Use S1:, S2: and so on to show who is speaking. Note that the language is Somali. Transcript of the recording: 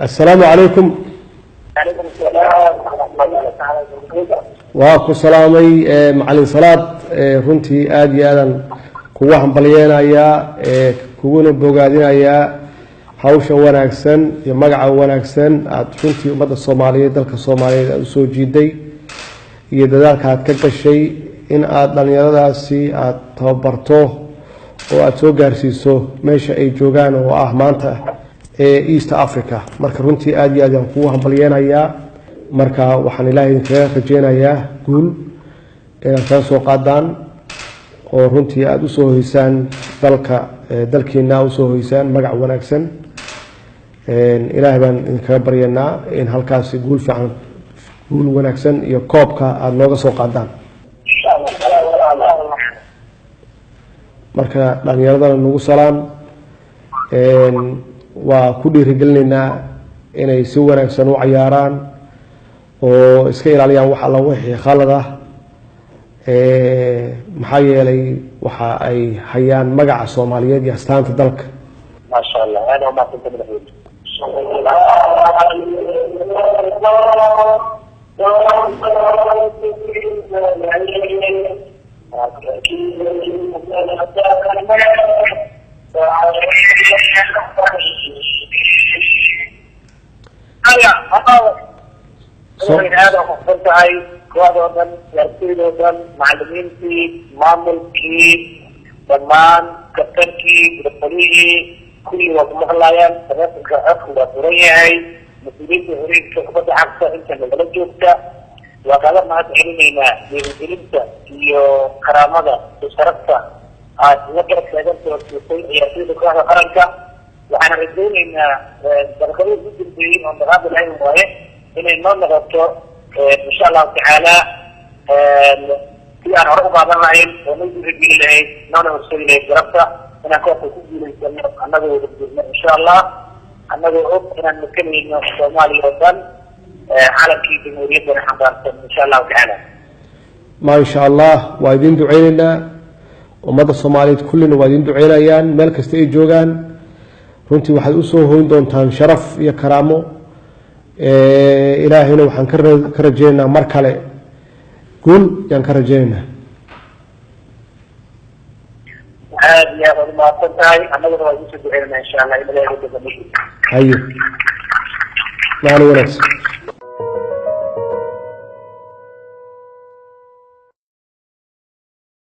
S1: السلام عليكم.
S2: عليكم السلام ورحمة الله تعالى وبركاته.
S1: وأكو سلامي معلم صلاة runtii aad iyo aadan kugu hambalyeynaya kuguna bogaadinaya hawsha wanaagsan iyo magaca wanaagsan aad runtii ummadda Soomaaliyeed dalka Soomaaliyeed aad soo jiiday iyo dadaalka aad ka gashay in aad dhalinyaradaasi aad tababarto oo aad soo gaarsiiso meesha ay joogaan oo ah maanta East Africa. marka runtii aad iyo aadan kugu hambalyeynaya marka waxaan Ilaahay idinkaga rajeynayaa guul inaad ka soo qaadaan oo runtii aad u soo hoysaan dalkeena u soo hoysaan magac wanaagsan Ilaahay baan idinkaga baryanaa in halkaas guul fiican guul wanaagsan iyo koobka aad nooga soo qaadaan marka dhalinyarada nagu salaam waa ku dhiirigelinaynaa inay si wanaagsan u ciyaaraan oo iska ilaaliyaan wax alla wixii khalad ah maxaa yeelay waxa ay hayaan magaca Soomaaliyeed iyo astaanta dalka.
S2: ما شاء الله أنا ما كنت مدحون. هذا مختلف هاي كوادرن يرتيلون معلمينتي ماملكي ضمان كتركي بالطريقي كل وقت مغلايا تناسك أخذ طريقي مسؤولين هريد كخبط عكسة انت من بلجوكتا وقال ما تعلمينا لرجلتا iyo karaamada sharafta aad la garabtaaganto ciyaartoyda kooxda qaranka waxaan rajaynaynaa dalkada ugu dambeeyay oo nabad lahayn waaye inay noo noqoto insha Allah taala si aan hore u qaadan lahayn oo noo dirgeli lahayn noona horseedinay garabta inaan kooxda ku guuleysano annagoo wadajirno insha Allah annagoo og inaan makanayno Soomaaliya oo dhan caalamkii jamhuuriyadda xambaarsan insha Allah taala
S1: ما شاء الله وايدين دعينا ومدى الصوماليات كلنا وايدين دعينا ملك استي جوغان runtii waxaad u soo hoyn doontaan sharaf iyo karaamo ilaahayna waxaan ka rajeynaynaa mar kale guul yaan ka rajeynaynaa
S2: aad iyo aad ma tahay annaguna waa isoo duceynaa insha Allah ilaahay ugu dambeeyay
S1: hayo maana wanaagsan